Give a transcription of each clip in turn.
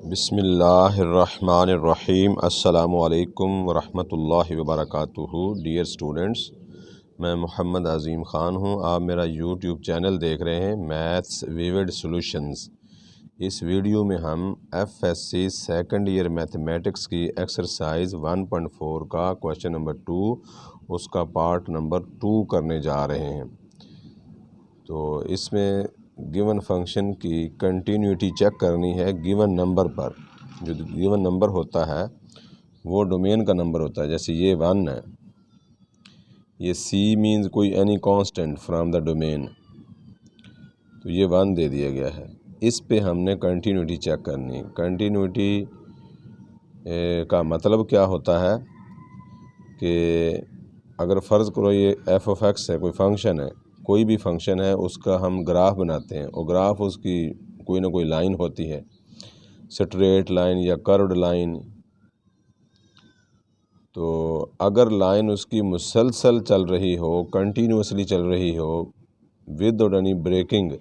बिस्मिल्लाहिर्रहमानिर्रहीम अस्सलामुअलैकुम वरहमतुल्लाहि वबरकातुहू। डियर स्टूडेंट्स, मैं मोहम्मद अज़ीम ख़ान हूँ। आप मेरा यूट्यूब चैनल देख रहे हैं मैथ्स विविड सॉल्यूशंस। इस वीडियो में हम एफएससी सेकंड ईयर मैथमेटिक्स की एक्सरसाइज 1.4 का क्वेश्चन नंबर 2 उसका पार्ट नंबर 2 करने जा रहे हैं। तो इसमें गिवन फंक्शन की कंटिन्यूटी चेक करनी है गिवन नंबर पर। जो गिवन नंबर होता है वो डोमेन का नंबर होता है। जैसे ये 1 है, ये सी मीन्स कोई any constant from the domain, तो ये 1 दे दिया गया है। इस पे हमने कंटिन्यूटी चेक करनी है। कंटिन्यूटी का मतलब क्या होता है कि अगर फ़र्ज़ करो ये एफ ऑफ एक्स है, कोई फंक्शन है, कोई भी फंक्शन है, उसका हम ग्राफ बनाते हैं और ग्राफ उसकी कोई ना कोई लाइन होती है, स्ट्रेट लाइन या कर्व्ड लाइन। तो अगर लाइन उसकी मुसलसल चल रही हो, कंटिन्यूसली चल रही हो विदाउट एनी ब्रेकिंग,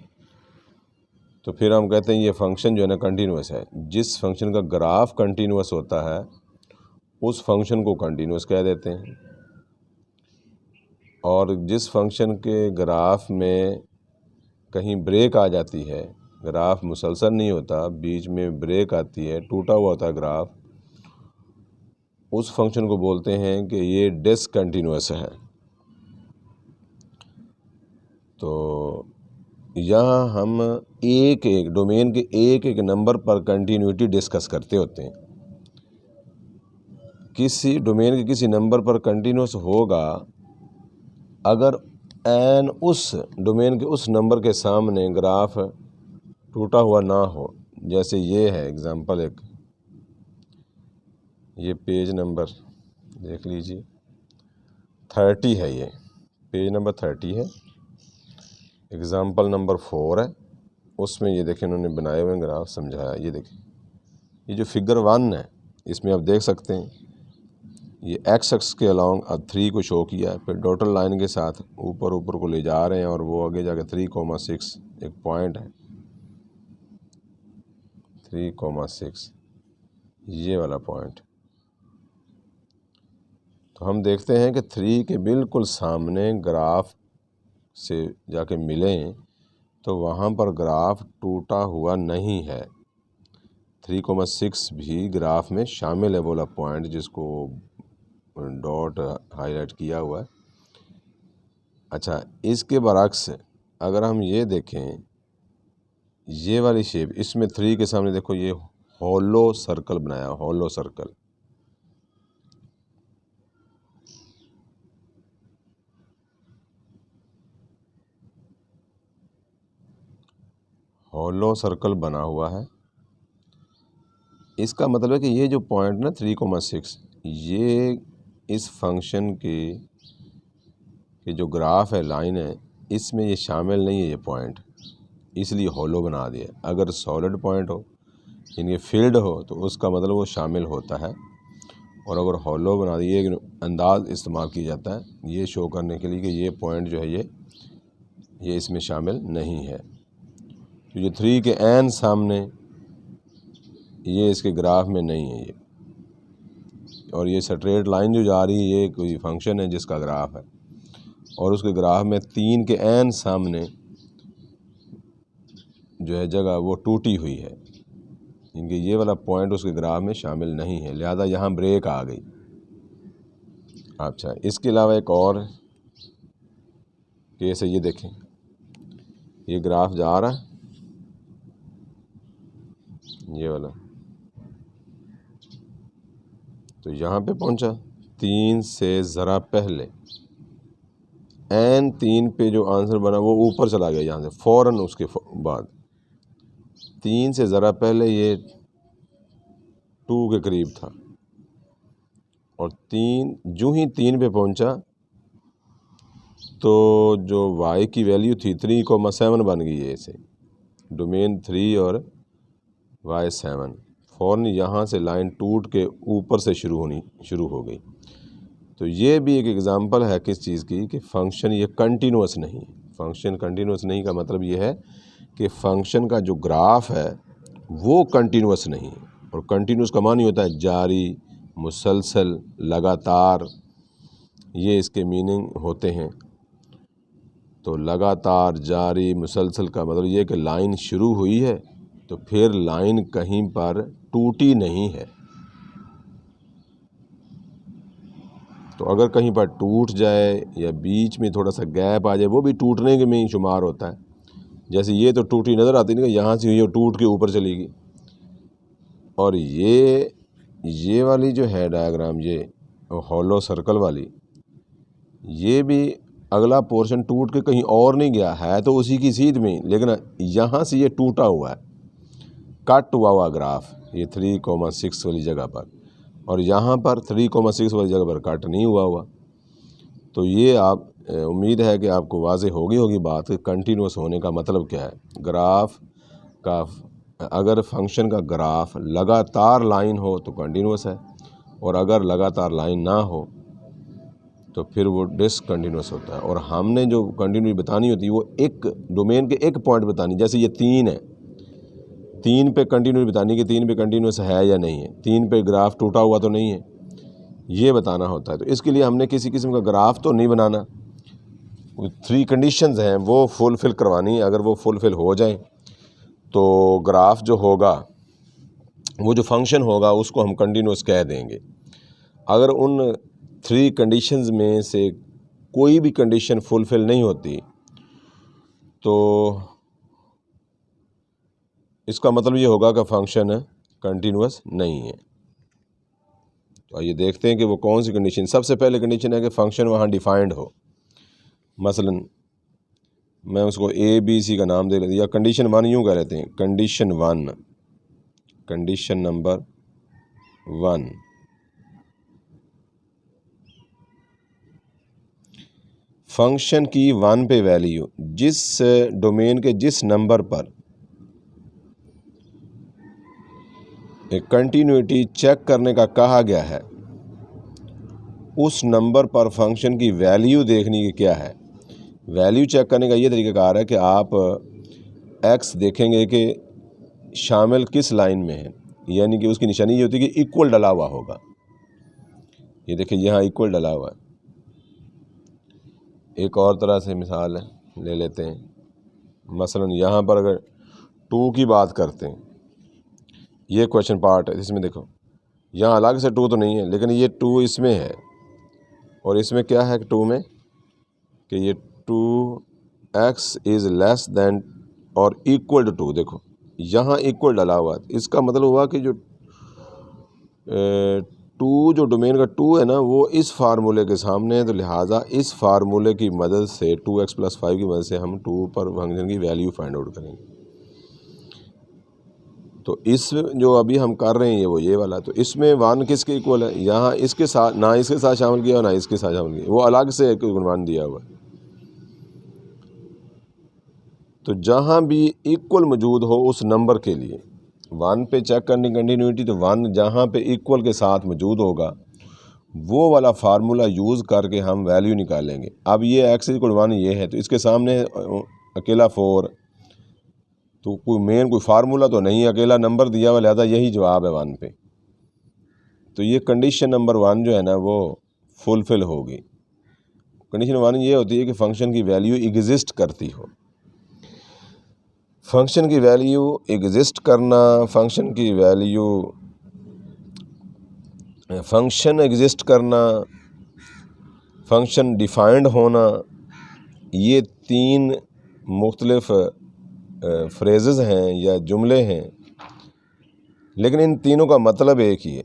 तो फिर हम कहते हैं ये फंक्शन जो है ना कंटिन्यूस है। जिस फंक्शन का ग्राफ कंटिन्यूस होता है उस फंक्शन को कंटिन्यूस कह देते हैं, और जिस फंक्शन के ग्राफ में कहीं ब्रेक आ जाती है, ग्राफ मुसलसल नहीं होता, बीच में ब्रेक आती है, टूटा हुआ होता है ग्राफ, उस फंक्शन को बोलते हैं कि ये डिसकंटिन्यूअस है। तो यहाँ हम एक एक डोमेन के एक एक नंबर पर कंटिन्यूटी डिस्कस करते होते हैं। किसी डोमेन के किसी नंबर पर कंटिन्यूअस होगा अगर एन उस डोमेन के उस नंबर के सामने ग्राफ टूटा हुआ ना हो। जैसे ये है एग्जांपल एक, ये पेज नंबर देख लीजिए 30 है, ये पेज नंबर 30 है, एग्जांपल नंबर 4 है। उसमें ये देखें इन्होंने बनाए हुए ग्राफ समझाया। ये देखें, ये जो फिगर 1 है इसमें आप देख सकते हैं ये एक्स एक्स के अलोंग अब 3 को शो किया, फिर डॉटेड लाइन के साथ ऊपर को ले जा रहे हैं और वो आगे जाके 3,6 एक पॉइंट है, 3,6 ये वाला पॉइंट। तो हम देखते हैं कि 3 के बिल्कुल सामने ग्राफ से जाके मिलें तो वहाँ पर ग्राफ टूटा हुआ नहीं है। 3,6 भी ग्राफ में शामिल है, बोला पॉइंट जिसको डॉट हाईलाइट किया हुआ है। अच्छा, इसके बरक्स अगर हम ये देखें, ये वाली शेप, इसमें 3 के सामने देखो ये हॉलो सर्कल बनाया, हॉलो सर्कल। हॉलो सर्कल बना हुआ है। इसका मतलब है कि ये जो पॉइंट ना 3,6 ये इस फंक्शन के जो ग्राफ है, लाइन है, इसमें ये शामिल नहीं है ये पॉइंट, इसलिए हॉलो बना दिया। अगर सॉलिड पॉइंट हो यानी फील्ड हो तो उसका मतलब वो शामिल होता है, और अगर हॉलो बना दिए एक अंदाज इस्तेमाल किया जाता है ये शो करने के लिए कि ये पॉइंट जो है ये इसमें शामिल नहीं है। तो ये 3 के एन सामने ये इसके ग्राफ में नहीं है ये, और ये स्ट्रेट लाइन जो जा रही है ये कोई फंक्शन है जिसका ग्राफ है, और उसके ग्राफ में 3 के एन सामने जो है जगह वो टूटी हुई है, इनके ये वाला पॉइंट उसके ग्राफ में शामिल नहीं है, लिहाजा यहाँ ब्रेक आ गई। अच्छा, इसके अलावा एक और केस है, ये देखें, ये ग्राफ जा रहा है ये वाला, तो यहाँ पे पहुँचा 3 से ज़रा पहले, एन 3 पे जो आंसर बना वो ऊपर चला गया यहाँ से फ़ौरन, उसके बाद 3 से ज़रा पहले ये 2 के करीब था, और 3 जो ही 3 पे पहुँचा तो जो y की वैल्यू थी 3,7 बन गई है, इसे डोमेन 3 और y 7, फ़ौरन यहाँ से लाइन टूट के ऊपर से शुरू हो गई। तो ये भी एक एग्ज़ाम्पल है किस चीज़ की, कि फ़ंक्शन ये कंटिन्यूस नहीं है। फ़ंक्शन कंटिन्यूस नहीं का मतलब ये है कि फ़ंक्शन का जो ग्राफ है वो कंटिन्यूस नहीं है। और कंटिन्यूस का मानी होता है जारी, मुसलसल, लगातार, ये इसके मीनिंग होते हैं। तो लगातार, जारी, मुसलसल का मतलब ये कि लाइन शुरू हुई है तो फिर लाइन कहीं पर टूटी नहीं है। तो अगर कहीं पर टूट जाए या बीच में थोड़ा सा गैप आ जाए, वो भी टूटने के में ही शुमार होता है। जैसे ये तो टूटी नज़र आती नहीं, यहाँ से ये टूट के ऊपर चलेगी। और ये वाली जो है डायग्राम, ये हॉलो सर्कल वाली, ये भी अगला पोर्शन टूट के कहीं और नहीं गया है, तो उसी की सीध में, लेकिन यहाँ से ये टूटा हुआ है, कट हुआ ग्राफ, ये 3,6 वाली जगह पर, और यहाँ पर 3,6 वाली जगह पर कट नहीं हुआ। तो ये आप उम्मीद है कि आपको वाज़ेह होगी बात कि कंटिन्यूस होने का मतलब क्या है। ग्राफ का, अगर फंक्शन का ग्राफ लगातार लाइन हो तो कंटिन्यूस है, और अगर लगातार लाइन ना हो तो फिर वो डिसकंटिन्यूस होता है। और हमने जो कंटिन्यूटी बतानी होती है वो एक डोमेन के एक पॉइंट बतानी, जैसे ये 3 है, 3 पे कंटिन्यूटी बतानी कि 3 पे कंटिन्यूस है या नहीं है, 3 पे ग्राफ टूटा हुआ तो नहीं है, ये बताना होता है। तो इसके लिए हमने किसी किस्म का ग्राफ तो नहीं बनाना, 3 कंडीशंस हैं वो फुलफ़िल करवानी है। अगर वो फुलफ़िल हो जाएं तो ग्राफ जो होगा, वो जो फंक्शन होगा, उसको हम कंटिन्यूस कह देंगे। अगर उन 3 कंडीशंस में से कोई भी कंडीशन फुलफ़िल नहीं होती तो इसका मतलब ये होगा कि फंक्शन कंटिन्यूस नहीं है। तो आइए देखते हैं कि वो कौन सी कंडीशन। सबसे पहले कंडीशन है कि फंक्शन वहाँ डिफाइंड हो। मसलन मैं उसको ABC का नाम दे लेता, या कंडीशन 1 यूँ कह लेते हैं, कंडीशन 1, कंडीशन नंबर 1, फंक्शन की 1 पे वैल्यू जिस डोमेन के जिस नंबर पर एक कंटिन्यूटी चेक करने का कहा गया है, उस नंबर पर फंक्शन की वैल्यू देखने की क्या है। वैल्यू चेक करने का ये तरीक़ाकार है कि आप x देखेंगे कि शामिल किस लाइन में है, यानी कि उसकी निशानी ये होती है कि इक्वल डला हुआ होगा। ये देखिए यहाँ इक्वल डला हुआ है। एक और तरह से मिसाल ले लेते हैं, मसलन यहाँ पर अगर 2 की बात करते हैं, ये क्वेश्चन पार्ट है, इसमें देखो यहाँ अलग से 2 तो नहीं है, लेकिन ये 2 इसमें है, और इसमें क्या है 2 में कि ये 2x इज़ लेस दैन और इक्वल टू 2। देखो यहाँ इक्वल डला हुआ है, इसका मतलब हुआ कि जो 2 जो डोमेन का 2 है ना, वो इस फार्मूले के सामने है, तो लिहाजा इस फार्मूले की मदद से 2x + 5 की मदद से हम 2 पर फंक्शन की वैल्यू फाइंड आउट करेंगे। तो इस जो अभी हम कर रहे हैं वो ये वाला, तो इसमें 1 किसके इक्वल है, यहाँ इसके साथ, ना इसके साथ शामिल किया और ना इसके साथ शामिल किया, वो अलग से एक गुणमान दिया हुआ है। तो जहाँ भी इक्वल मौजूद हो उस नंबर के लिए 1 पे चेक करनी कंटिन्यूटी, तो 1 जहाँ पे इक्वल के साथ मौजूद होगा वो वाला फार्मूला यूज़ करके हम वैल्यू निकालेंगे। अब ये x = 1 ये है, तो इसके सामने अकेला 4, तो कोई फार्मूला तो नहीं, अकेला नंबर दिया हुआ, लिहाजा यही जवाब है 1 पे। तो ये कंडीशन नंबर 1 जो है ना वो फुलफ़िल होगी। कंडीशन 1 ये होती है कि फ़ंक्शन की वैल्यू एग्जिस्ट करती हो। फंक्शन की वैल्यू एग्जिस्ट करना, फंक्शन एग्जिस्ट करना, फंक्शन डिफाइंड होना, ये 3 मुख्तलिफ फ्रेजेस हैं या जुमले हैं, लेकिन इन तीनों का मतलब एक ही है।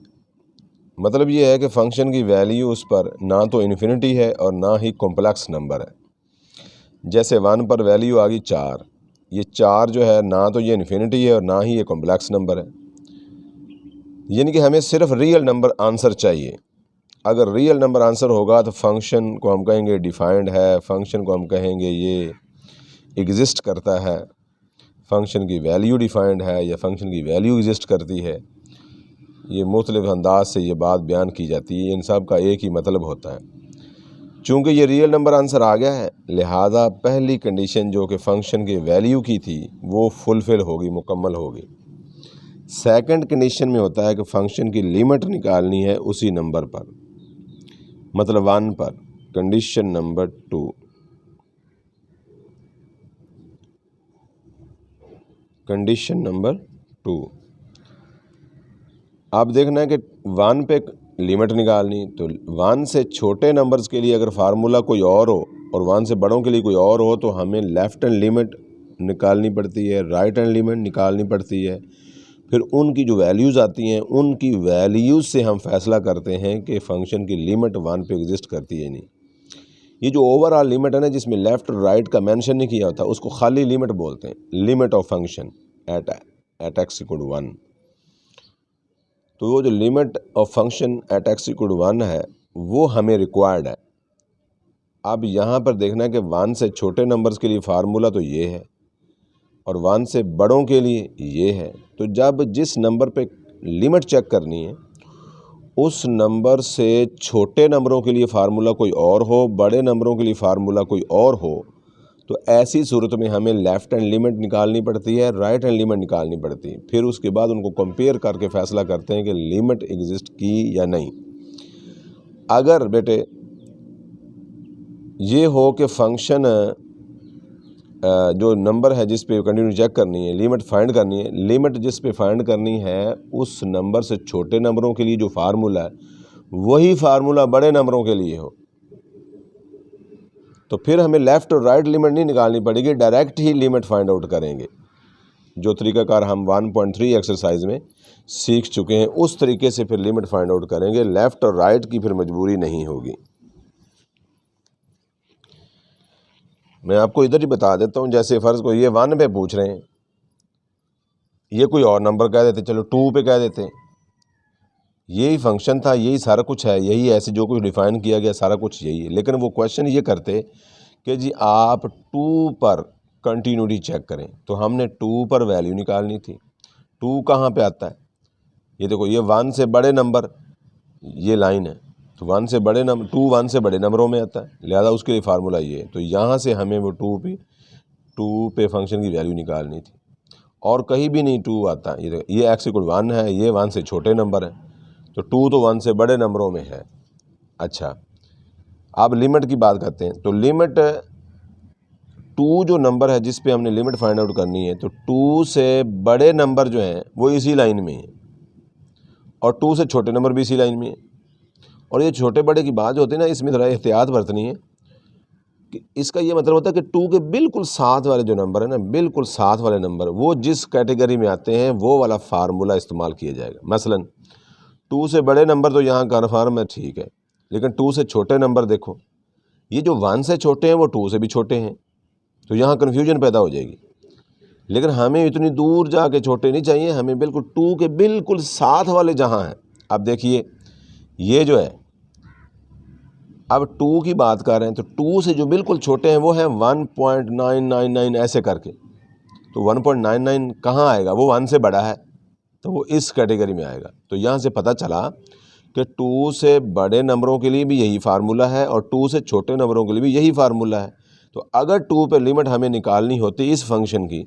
मतलब ये है कि फ़ंक्शन की वैल्यू उस पर ना तो इन्फिनिटी है और ना ही कॉम्प्लेक्स नंबर है। जैसे 1 पर वैल्यू आ गई 4, ये 4 जो है ना तो ये इन्फिनिटी है और ना ही ये कॉम्प्लेक्स नंबर है, यानी कि हमें सिर्फ रियल नंबर आंसर चाहिए। अगर रियल नंबर आंसर होगा तो फंक्शन को हम कहेंगे डिफाइंड है, फंक्शन को हम कहेंगे ये एग्जिस्ट करता है, फंक्शन की वैल्यू डिफाइंड है या फंक्शन की वैल्यू एग्जिस्ट करती है। ये मुख्तलिफ अंदाज से ये बात बयान की जाती है, इन सब का एक ही मतलब होता है। चूँकि ये रियल नंबर आंसर आ गया है, लिहाजा पहली कंडीशन जो कि फ़ंक्शन की वैल्यू की थी वो फुलफ़िल होगी, मुकम्मल होगी। सेकंड कंडीशन में होता है कि फंक्शन की लिमिट निकालनी है उसी नंबर पर, मतलब 1 पर। कंडीशन नंबर 2, कंडीशन नंबर 2, आप देखना है कि 1 पे लिमिट निकालनी, तो 1 से छोटे नंबर्स के लिए अगर फार्मूला कोई और हो और 1 से बड़ों के लिए कोई और हो तो हमें लेफ़्ट हैंड लिमिट निकालनी पड़ती है, राइट हैंड लिमिट निकालनी पड़ती है। फिर उनकी जो वैल्यूज़ आती हैं उनकी वैल्यूज़ से हम फैसला करते हैं कि फ़ंक्शन की लिमिट 1 पे एग्जिस्ट करती है नहीं। ये जो ओवरऑल लिमिट है ना, जिसमें लेफ़्ट और राइट का मेंशन नहीं किया होता, उसको खाली लिमिट बोलते हैं, limit of function at x equal to 1। तो वो जो limit of function at x equal to 1 है वो हमें रिक्वायर्ड है। अब यहाँ पर देखना है कि 1 से छोटे नंबर्स के लिए फार्मूला तो ये है और 1 से बड़ों के लिए ये है। तो जब जिस नंबर पे लिमिट चेक करनी है उस नंबर से छोटे नंबरों के लिए फार्मूला कोई और हो, बड़े नंबरों के लिए फार्मूला कोई और हो, तो ऐसी सूरत में हमें लेफ़्ट हैंड लिमिट निकालनी पड़ती है, राइट हैंड लिमिट निकालनी पड़ती है। फिर उसके बाद उनको कंपेयर करके फ़ैसला करते हैं कि लिमिट एग्जिस्ट की या नहीं। अगर बेटे ये हो कि फंक्शन जो नंबर है जिस पे कंटिन्यू चेक करनी है, लिमिट फाइंड करनी है, लिमिट जिस पे फाइंड करनी है उस नंबर से छोटे नंबरों के लिए जो फार्मूला है वही फार्मूला बड़े नंबरों के लिए हो, तो फिर हमें लेफ़्ट और राइट लिमिट नहीं निकालनी पड़ेगी, डायरेक्ट ही लिमिट फाइंड आउट करेंगे। जो तरीक़ाकार हम 1.3 एक्सरसाइज में सीख चुके हैं उस तरीके से फिर लिमिट फाइंड आउट करेंगे, लेफ़्ट और राइट की फिर मजबूरी नहीं होगी। मैं आपको इधर ही बता देता हूँ, जैसे फ़र्ज़ को ये 1 पे पूछ रहे हैं, ये कोई और नंबर कह देते, चलो 2 पे कह देते, यही फंक्शन था, यही सारा कुछ है, यही ऐसे जो कुछ डिफ़ाइन किया गया सारा कुछ यही है। लेकिन वो क्वेश्चन ये करते कि जी आप 2 पर कंटिन्यूटी चेक करें, तो हमने 2 पर वैल्यू निकालनी थी। 2 कहाँ पे आता है? ये देखो, ये 1 से बड़े नंबर, ये लाइन है, तो 1 से बड़े नंबर 2 1 से बड़े नंबरों में आता है, लिहाजा उसके लिए फार्मूला ये है। तो यहाँ से हमें वो 2 पे फंक्शन की वैल्यू निकालनी थी, और कहीं भी नहीं 2 आता। ये एक्स इक्वल 1 है, ये 1 से छोटे नंबर है, तो 2 तो 1 से बड़े नंबरों में है। अच्छा, अब लिमिट की बात करते हैं। तो लिमिट 2 जो नंबर है जिस पे हमने लिमिट फाइंड आउट करनी है, तो 2 से बड़े नंबर जो हैं वो इसी लाइन में है और 2 से छोटे नंबर भी इसी लाइन में है। और ये छोटे बड़े की बात जो होती है ना, इसमें ज़रा एहतियात बरतनी है कि इसका ये मतलब होता है कि 2 के बिल्कुल साथ वाले जो नंबर है ना, बिल्कुल साथ वाले नंबर, वो जिस कैटेगरी में आते हैं वो वाला फार्मूला इस्तेमाल किया जाएगा। मसलन 2 से बड़े नंबर तो यहाँ कन्फर्म है, ठीक है, लेकिन 2 से छोटे नंबर देखो, ये जो 1 से छोटे हैं वो 2 से भी छोटे हैं, तो यहाँ कन्फ्यूजन पैदा हो जाएगी। लेकिन हमें इतनी दूर जाके छोटे नहीं चाहिए, हमें बिल्कुल 2 के बिल्कुल साथ वाले जहाँ हैं। अब देखिए, ये जो है, अब 2 की बात कर रहे हैं, तो 2 से जो बिल्कुल छोटे हैं वो हैं 1.999 ऐसे करके, तो 1.99 कहाँ आएगा? वो 1 से बड़ा है, तो वो इस कैटेगरी में आएगा। तो यहाँ से पता चला कि 2 से बड़े नंबरों के लिए भी यही फार्मूला है और 2 से छोटे नंबरों के लिए भी यही फार्मूला है। तो अगर 2 पे लिमिट हमें निकालनी होती इस फंक्शन की,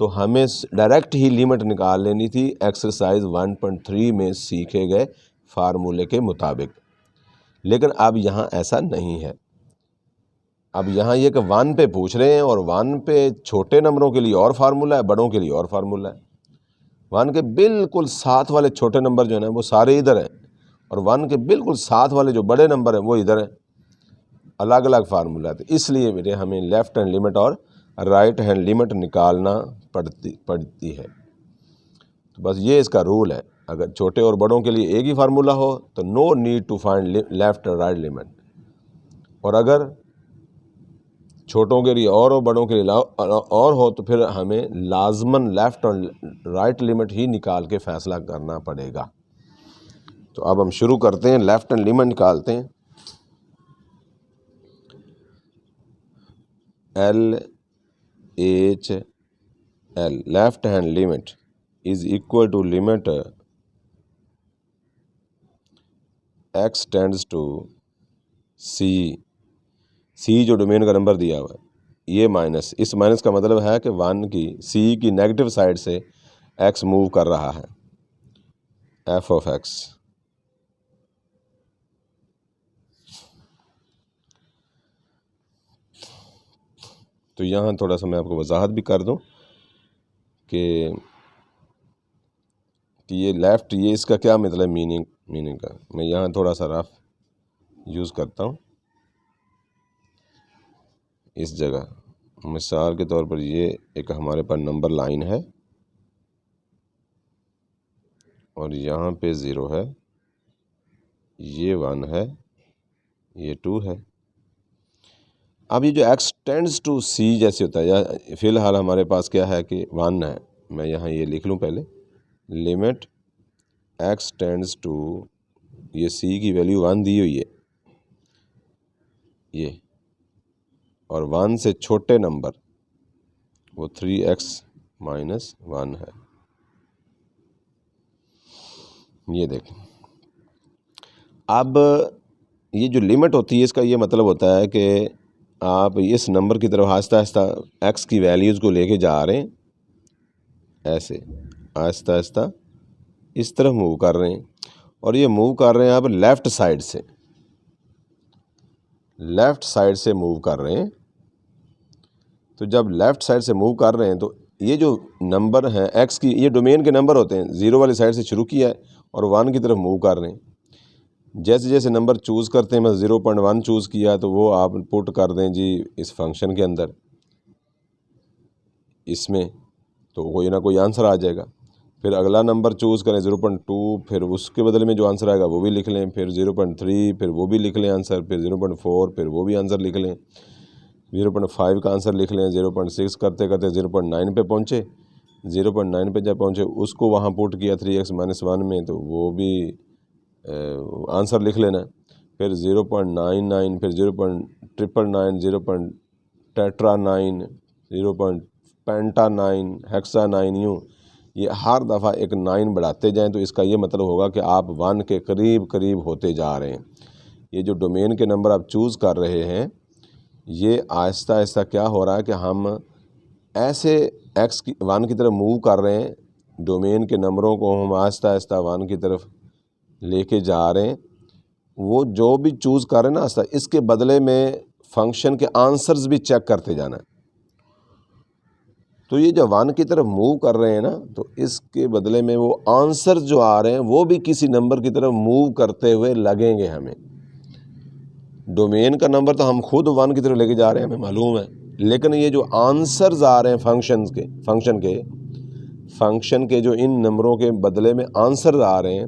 तो हमें डायरेक्ट ही लिमिट निकाल लेनी थी एक्सरसाइज 1.3 में सीखे गए फार्मूले के मुताबिक। लेकिन अब यहाँ ऐसा नहीं है। अब यहाँ ये कि 1 पे पूछ रहे हैं और 1 पे छोटे नंबरों के लिए और फार्मूला है, बड़ों के लिए और फार्मूला है। 1 के बिल्कुल साथ वाले छोटे नंबर जो है ना वो सारे इधर हैं, और 1 के बिल्कुल साथ वाले जो बड़े नंबर हैं वो इधर हैं, अलग अलग फार्मूला है। तो इसलिए बेटे हमें लेफ़्ट हैंड लिमिट और राइट हैंड लिमिट निकालना पड़ती है। तो बस ये इसका रूल है, अगर छोटे और बड़ों के लिए एक ही फार्मूला हो तो no need to find left और राइट लिमिट, और अगर छोटों के लिए और बड़ों के लिए और हो तो फिर हमें लाजमन लेफ़्ट और राइट लिमिट ही निकाल के फ़ैसला करना पड़ेगा। तो अब हम शुरू करते हैं, लेफ़्ट हैंड लिमिट निकालते हैं। LHL left hand limit is equal to limit x tends to C जो डोमेन का नंबर दिया हुआ है, ये माइनस, इस माइनस का मतलब है कि 1 की C की नेगेटिव साइड से एक्स मूव कर रहा है, एफ ऑफ एक्स। तो यहाँ थोड़ा सा मैं आपको वजाहत भी कर दूँ कि ये लेफ़्ट, ये इसका क्या मतलब मीनिंग का। मैं यहाँ थोड़ा सा रफ यूज़ करता हूँ इस जगह। मिसाल के तौर पर ये एक हमारे पास नंबर लाइन है और यहाँ पे 0 है, ये 1 है, ये 2 है। अब ये जो x टेंड्स टू c जैसे होता है, या फ़िलहाल हमारे पास क्या है कि 1 है, मैं यहाँ ये लिख लूँ पहले, लिमिट x टेंड्स टू, ये c की वैल्यू 1 दी हुई है ये, और 1 से छोटे नंबर वो 3x माइनस 1 है। ये देखें, अब ये जो लिमिट होती है इसका ये मतलब होता है कि आप इस नंबर की तरफ आहिस्ता आहिस्ता x की वैल्यूज़ को लेके जा रहे हैं, ऐसे आहिस्ता आहिस्ता इस तरफ मूव कर रहे हैं, और ये मूव कर रहे हैं आप लेफ़्ट साइड से मूव कर रहे हैं। तो जब लेफ़्ट साइड से मूव कर रहे हैं तो ये जो नंबर हैं x की, ये डोमेन के नंबर होते हैं, 0 वाली साइड से शुरू किया है और 1 की तरफ मूव कर रहे हैं। जैसे जैसे नंबर चूज़ करते हैं, मैं 0.1 चूज़ किया तो वो आप पुट कर दें जी इस फंक्शन के अंदर, इसमें, तो कोई ना कोई आंसर आ जाएगा। फिर अगला नंबर चूज़ करें 0.2, फिर उसके बदले में जो आंसर आएगा वो भी लिख लें, फिर 0.3, फिर वो भी लिख लें आंसर, फिर 0.4, फिर वो भी आंसर लिख लें, 0.5 का आंसर लिख लें, 0.6 करते करते 0.9 पे पहुँचे, 0.9 पे जब पहुँचे उसको वहाँ पुट किया 3x माइनस 1 में, तो वो भी आंसर लिख लेना। फिर 0.99, फिर 0.999, 0.9, 0.pentanine, हेक्सानाइन, यूँ ये हर दफ़ा एक 9 बढ़ाते जाएं, तो इसका ये मतलब होगा कि आप 1 के करीब करीब होते जा रहे हैं। ये जो डोमेन के नंबर आप चूज़ कर रहे हैं, ये आहिस्ता आहिस्ता क्या हो रहा है कि हम ऐसे x की 1 की तरफ मूव कर रहे हैं, डोमेन के नंबरों को हम आहिस्ता आहिस्ता 1 की तरफ लेके जा रहे हैं। वो जो भी चूज़ कर रहे हैं ना आहिस्ता, इसके बदले में फंक्शन के आंसर्स भी चेक करते जाना है। तो ये जो 1 की तरफ मूव कर रहे हैं ना, तो इसके बदले में वो आंसर जो आ रहे हैं वो भी किसी नंबर की तरफ मूव करते हुए लगेंगे हमें। डोमेन का नंबर तो हम खुद 1 की तरफ लेके जा रहे हैं, हमें मालूम है, लेकिन ये जो आंसर्स आ रहे हैं फंक्शन के जो इन नंबरों के बदले में आंसर आ रहे हैं,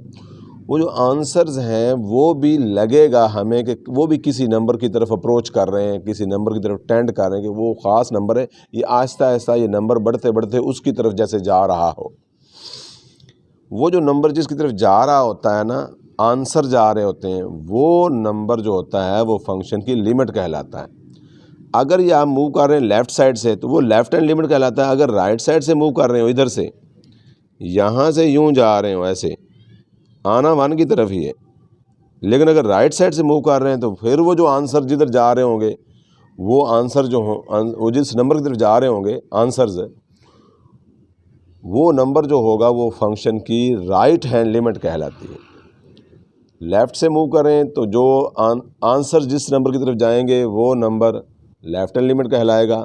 वो जो आंसर्स हैं वो भी लगेगा हमें कि वो भी किसी नंबर की तरफ अप्रोच कर रहे हैं, किसी नंबर की तरफ टेंड कर रहे हैं कि वो ख़ास नंबर है, ये आहिस्ता आहिस्ता ये नंबर बढ़ते बढ़ते उसकी तरफ जैसे जा रहा हो। वो जो नंबर जिसकी तरफ जा रहा होता है ना, आंसर जा रहे होते हैं, वो नंबर जो होता है वो फंक्शन की लिमिट कहलाता है। अगर ये आप मूव कर रहे हैं लेफ़्ट साइड से तो वो लेफ़्ट हैंड लिमिट कहलाता है। अगर राइट साइड से मूव कर रहे हो, इधर से यहाँ से यूँ जा रहे हो, ऐसे आना 1 की तरफ ही है, लेकिन अगर राइट साइड से मूव कर रहे हैं तो फिर वो जो आंसर जिधर जा रहे होंगे, वो आंसर जो हो, वो जिस नंबर की तरफ जा रहे होंगे आंसर्स, वो नंबर जो होगा वो फंक्शन की राइट हैंड लिमिट कहलाती है। लेफ़्ट से मूव करें तो जो आंसर जिस नंबर की तरफ जाएंगे वो नंबर लेफ़्ट हैंड लिमिट कहलाएगा,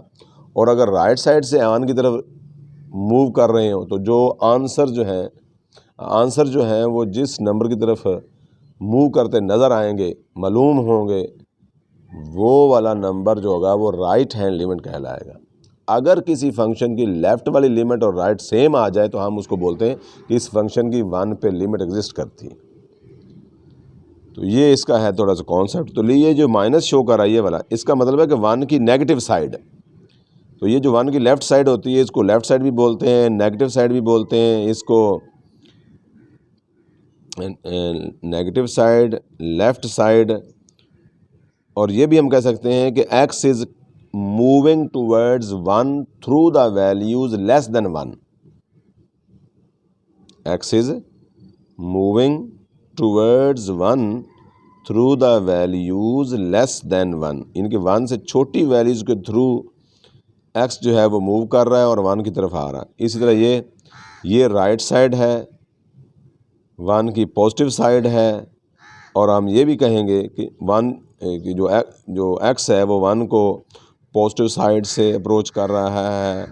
और अगर राइट साइड से 1 की तरफ मूव कर रहे हो तो जो आंसर जो हैं वो जिस नंबर की तरफ मूव करते नज़र आएंगे, मालूम होंगे, वो वाला नंबर जो होगा वो राइट हैंड लिमिट कहलाएगा। अगर किसी फंक्शन की लेफ़्ट वाली लिमिट और राइट सेम आ जाए तो हम उसको बोलते हैं कि इस फंक्शन की 1 पे लिमिट एग्जिस्ट करती है। तो ये इसका है थोड़ा सा कॉन्सेप्ट। तो ये जो माइनस शो कर रहा है ये वाला, इसका मतलब है कि 1 की नेगेटिव साइड, तो ये जो 1 की लेफ़्ट साइड होती है इसको लेफ़्ट साइड भी बोलते हैं, नेगेटिव साइड भी बोलते हैं, इसको नेगेटिव साइड, लेफ़्ट साइड, और ये भी हम कह सकते हैं कि x is moving towards 1 through the values less than 1। x is moving towards 1 through the values less than 1। इनके 1 से छोटी वैल्यूज़ के थ्रू x जो है वो मूव कर रहा है और 1 की तरफ आ रहा है। इसी तरह ये ये राइट साइड है, 1 की पॉजिटिव साइड है। और हम ये भी कहेंगे कि 1 की जो x है वो 1 को पॉजिटिव साइड से अप्रोच कर रहा है,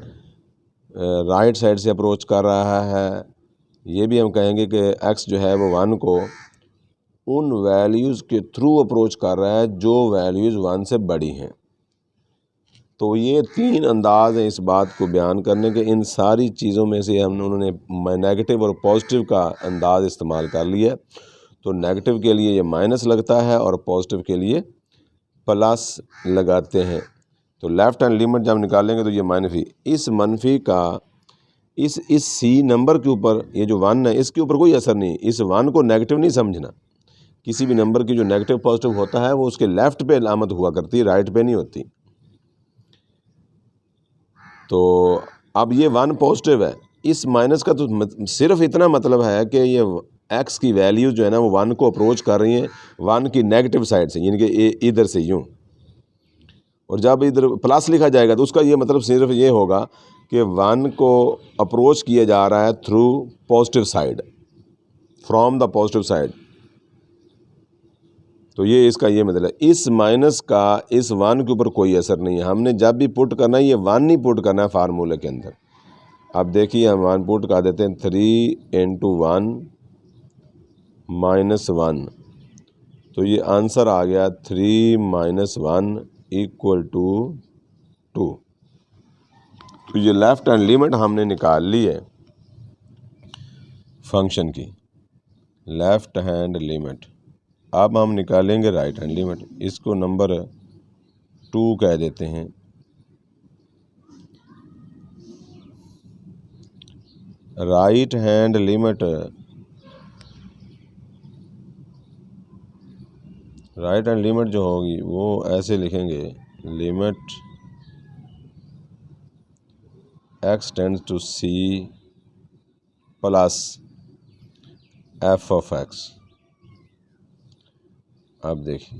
राइट साइड से अप्रोच कर रहा है। ये भी हम कहेंगे कि x जो है वो 1 को उन वैल्यूज़ के थ्रू अप्रोच कर रहा है जो वैल्यूज़ 1 से बड़ी हैं। तो ये 3 अंदाज़ हैं इस बात को बयान करने के। इन सारी चीज़ों में से उन्होंने नेगेटिव और पॉजिटिव का अंदाज़ इस्तेमाल कर लिया। तो नेगेटिव के लिए ये माइनस लगता है और पॉजिटिव के लिए प्लस लगाते हैं। तो लेफ़्ट हैंड लिमिट जब निकालेंगे तो ये मनफी, इस मनफी का इस सी नंबर के ऊपर, ये जो 1 है इसके ऊपर कोई असर नहीं। इस 1 को नेगेटिव नहीं समझना। किसी भी नंबर की जो नेगेटिव पॉजिटिव होता है वो उसके लेफ़्ट पे अलामत हुआ करती है, राइट पे नहीं होती। तो अब ये 1 पॉजिटिव है, इस माइनस का तो सिर्फ इतना मतलब है कि ये x की वैल्यू जो है ना वो 1 को अप्रोच कर रही हैं 1 की नेगेटिव साइड से, यानी कि इधर से यूँ। और जब इधर प्लस लिखा जाएगा तो उसका ये मतलब सिर्फ ये होगा कि 1 को अप्रोच किया जा रहा है through positive side, from the positive side. तो ये इसका ये मतलब है। इस माइनस का इस 1 के ऊपर कोई असर नहीं है। हमने जब भी पुट करना है ये 1 नहीं पुट करना है फार्मूले के अंदर। अब देखिए हम 1 पुट कर देते हैं, 3 × 1 - 1। तो ये आंसर आ गया 3 - 1 = 2। तो ये लेफ़्ट हैंड लिमिट हमने निकाल ली है फंक्शन की, लेफ़्ट हैंड लिमिट। अब हम निकालेंगे राइट हैंड लिमिट। इसको नंबर 2 कह देते हैं। Right hand limit, right hand limit जो होगी वो ऐसे लिखेंगे, limit x tends to c plus f(x). अब देखिए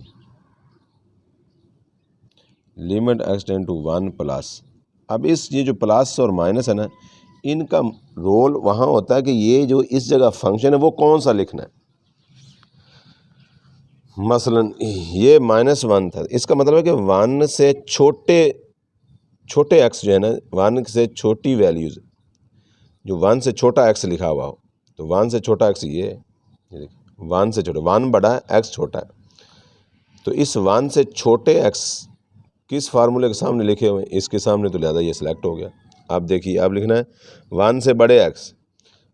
limit x tend to 1 plus. अब ये जो प्लस और माइनस है ना, इनका रोल वहाँ होता है कि ये जो इस जगह फंक्शन है वो कौन सा लिखना है। मसलन ये -1 था, इसका मतलब है कि 1 से छोटे x जो है ना, 1 से छोटी वैल्यूज़, जो 1 से छोटा x लिखा हुआ हो, तो 1 से छोटा x ये देखिए, 1 से छोटा, 1 बड़ा है x छोटा है। तो इस 1 से छोटे x किस फार्मूले के सामने लिखे हुए हैं, इसके सामने, तो लिहाजा ये सिलेक्ट हो गया। अब देखिए अब लिखना है 1 से बड़े x,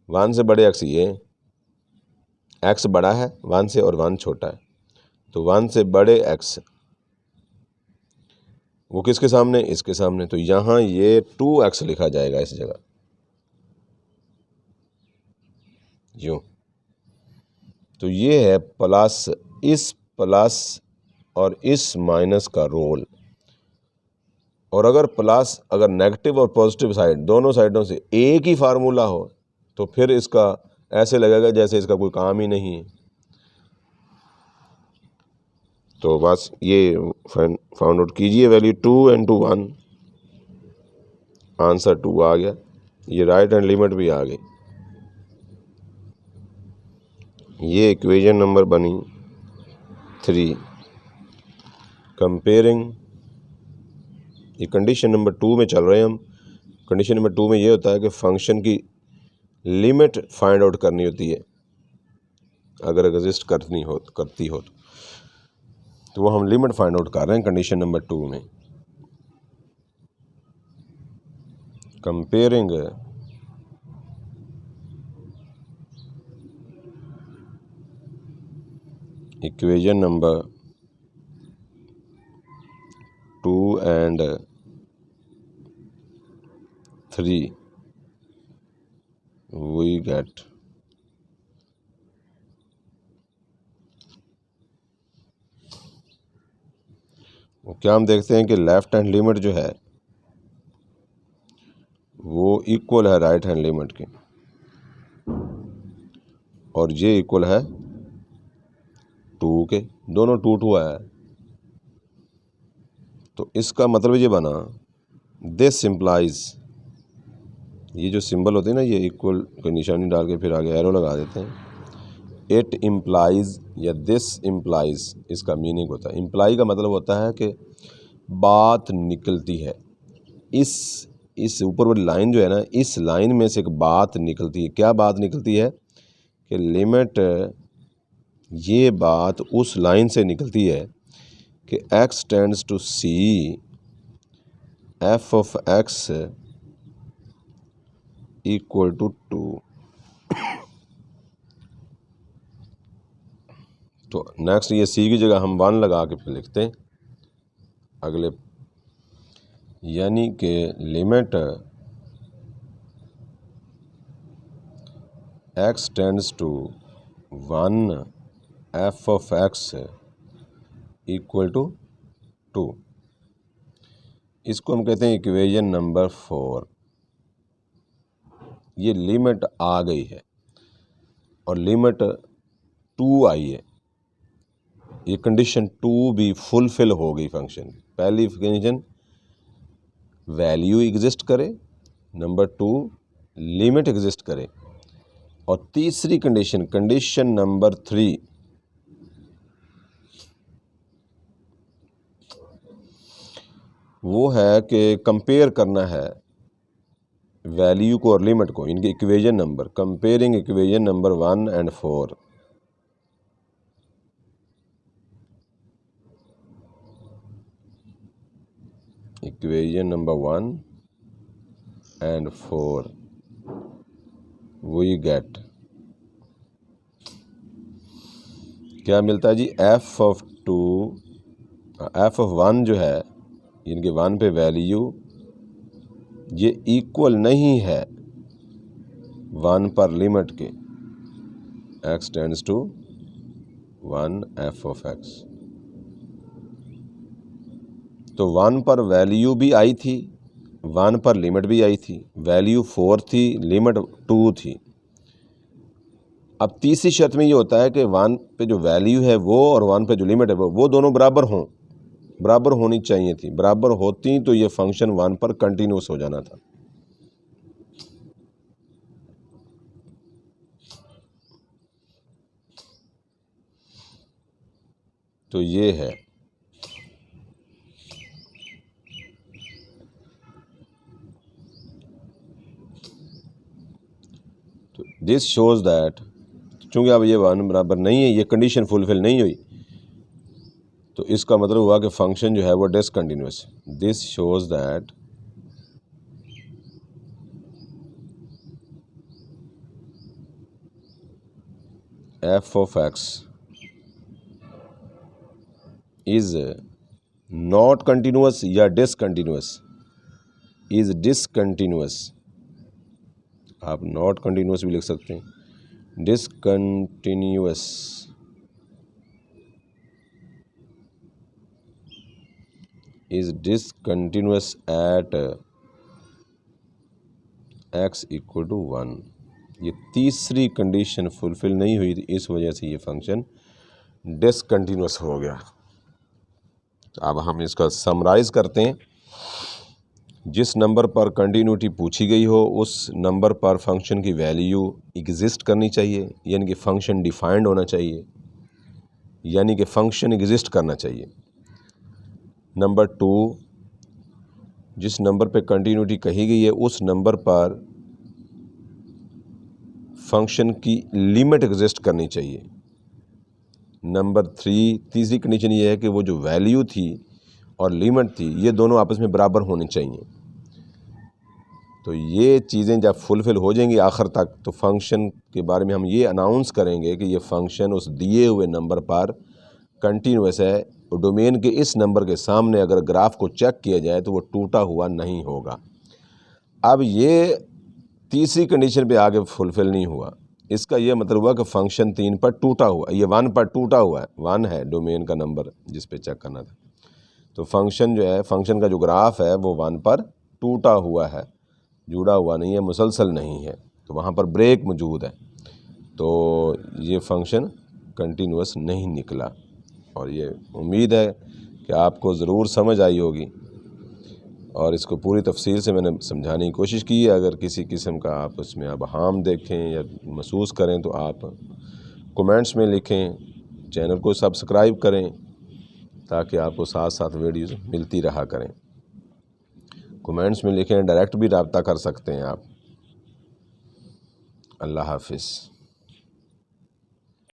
1 से बड़े x ये x बड़ा है 1 से और 1 छोटा है। तो 1 से बड़े x वो किसके सामने, इसके सामने। तो यहाँ ये 2x लिखा जाएगा इस जगह, यूँ। तो ये है प्लस, इस प्लस और इस माइनस का रोल। और अगर नेगेटिव और पॉजिटिव साइड दोनों साइडों से एक ही फार्मूला हो तो फिर इसका ऐसे लगेगा जैसे इसका कोई काम ही नहीं है। तो बस ये फाउंड आउट कीजिए वैल्यू 2 × 1, आंसर 2 आ गया। ये राइट हैंड लिमिट भी आ गई। ये इक्वेशन नंबर बनी 3। कंपेयरिंग, ये कंडीशन नंबर 2 में चल रहे हैं हम। कंडीशन नंबर 2 में ये होता है कि फंक्शन की लिमिट फाइंड आउट करनी होती है अगर एग्जिस्ट करती हो तो वो हम लिमिट फाइंड आउट कर रहे हैं कंडीशन नंबर 2 में। Comparing equation number 2 and 3 we get क्या हम देखते हैं कि लेफ़्ट हैंड लिमिट जो है वो इक्वल है राइट हैंड लिमिट के, और ये इक्वल है 2 के, दोनों 2 है। तो इसका मतलब ये बना, दिस सिंप्लाइज ये जो सिंबल होते हैं ना, ये इक्वल की निशानी डाल के फिर आगे एरो लगा देते हैं। इट इम्प्लाइज या दिस इम्प्लाइज, इसका मीनिंग होता है, इम्प्लाई का मतलब होता है कि बात निकलती है। इस ऊपर वाली लाइन जो है ना, इस लाइन में से एक बात निकलती है। क्या बात निकलती है कि लिमिट, ये बात उस लाइन से निकलती है कि x tends to c f of x equal to 2। तो नेक्स्ट ये सी की जगह हम 1 लगा के फिर लिखते हैं अगले, यानी कि limit x tends to 1 f of x equal to 2। इसको हम कहते हैं इक्वेशन नंबर 4। ये लिमिट आ गई है और लिमिट 2 आई है। ये कंडीशन 2 भी फुलफिल हो गई फंक्शन। पहली कंडीशन वैल्यू एग्जिस्ट करे, नंबर 2 लिमिट एग्जिस्ट करे, और तीसरी कंडीशन, कंडीशन नंबर 3, वो है कि कंपेयर करना है वैल्यू को और लिमिट को, इनके equation number, comparing equation number 1 and 4। Equation number 1 and 4 we get, क्या मिलता है जी, f ऑफ 1 जो है, इनके 1 पे वैल्यू ये इक्वल नहीं है 1 पर लिमिट के, x tends to 1 f of x। तो 1 पर वैल्यू भी आई थी, 1 पर लिमिट भी आई थी, वैल्यू 4 थी, लिमिट 2 थी। अब तीसरी शर्त में ये होता है कि 1 पे जो वैल्यू है वो और 1 पे जो लिमिट है वो दोनों बराबर हों, बराबर होनी चाहिए थी। बराबर होती तो ये फंक्शन 1 पर कंटिन्यूस हो जाना था। तो ये है, तो दिस शोज दैट, चूँकि अब ये 1 बराबर नहीं है, ये कंडीशन फुलफिल नहीं हुई, तो इसका मतलब हुआ कि फंक्शन जो है वो discontinuous. This shows that f of x is not continuous या डिसकंटिन्यूअस, इज डिसकंटिन्यूअस। आप नॉट कंटिन्यूअस भी लिख सकते हैं, discontinuous is discontinuous at x equal to 1। ये तीसरी कंडीशन फुलफिल नहीं हुई थी, इस वजह से ये फंक्शन डिसकंटिन्यूअस हो गया। तो अब हम इसका समराइज़ करते हैं। जिस नंबर पर कंटिन्यूटी पूछी गई हो उस नंबर पर फंक्शन की वैल्यू एग्जिस्ट करनी चाहिए, यानी कि फ़ंक्शन डिफाइंड होना चाहिए, यानी कि फ़ंक्शन एग्जिस्ट करना चाहिए। नंबर 2, जिस नंबर पे कंटिन्यूटी कही गई है उस नंबर पर फंक्शन की लिमिट एग्जिस्ट करनी चाहिए। नंबर 3, तीसरी कंडीशन ये है कि वो जो वैल्यू थी और लिमिट थी ये दोनों आपस में बराबर होने चाहिए। तो ये चीज़ें जब फुलफ़िल हो जाएंगी आखिर तक, तो फंक्शन के बारे में हम ये अनाउंस करेंगे कि ये फंक्शन उस दिए हुए नंबर पर कंटिन्यूअस है। और डोमेन के इस नंबर के सामने अगर ग्राफ को चेक किया जाए तो वो टूटा हुआ नहीं होगा। अब ये तीसरी कंडीशन पे आगे फुलफ़िल नहीं हुआ, इसका ये मतलब हुआ कि फ़ंक्शन 3 पर टूटा हुआ, ये 1 पर टूटा हुआ है। 1 है डोमेन का नंबर जिस पे चेक करना था। तो फंक्शन जो है, फंक्शन का जो ग्राफ है वो 1 पर टूटा हुआ है, जुड़ा हुआ नहीं है, मुसलसल नहीं है, तो वहाँ पर ब्रेक मौजूद है। तो ये फंक्शन कंटिन्यूअस नहीं निकला। और ये उम्मीद है कि आपको ज़रूर समझ आई होगी। और इसको पूरी तफसील से मैंने समझाने की कोशिश की है। अगर किसी किस्म का आप उसमें अबहाम देखें या महसूस करें तो आप कमेंट्स में लिखें, चैनल को सब्सक्राइब करें ताकि आपको साथ साथ वीडियोज़ मिलती रहा करें। कमेंट्स में लिखें, डायरेक्ट भी रब्ता कर सकते हैं आप। अल्लाह हाफिज़।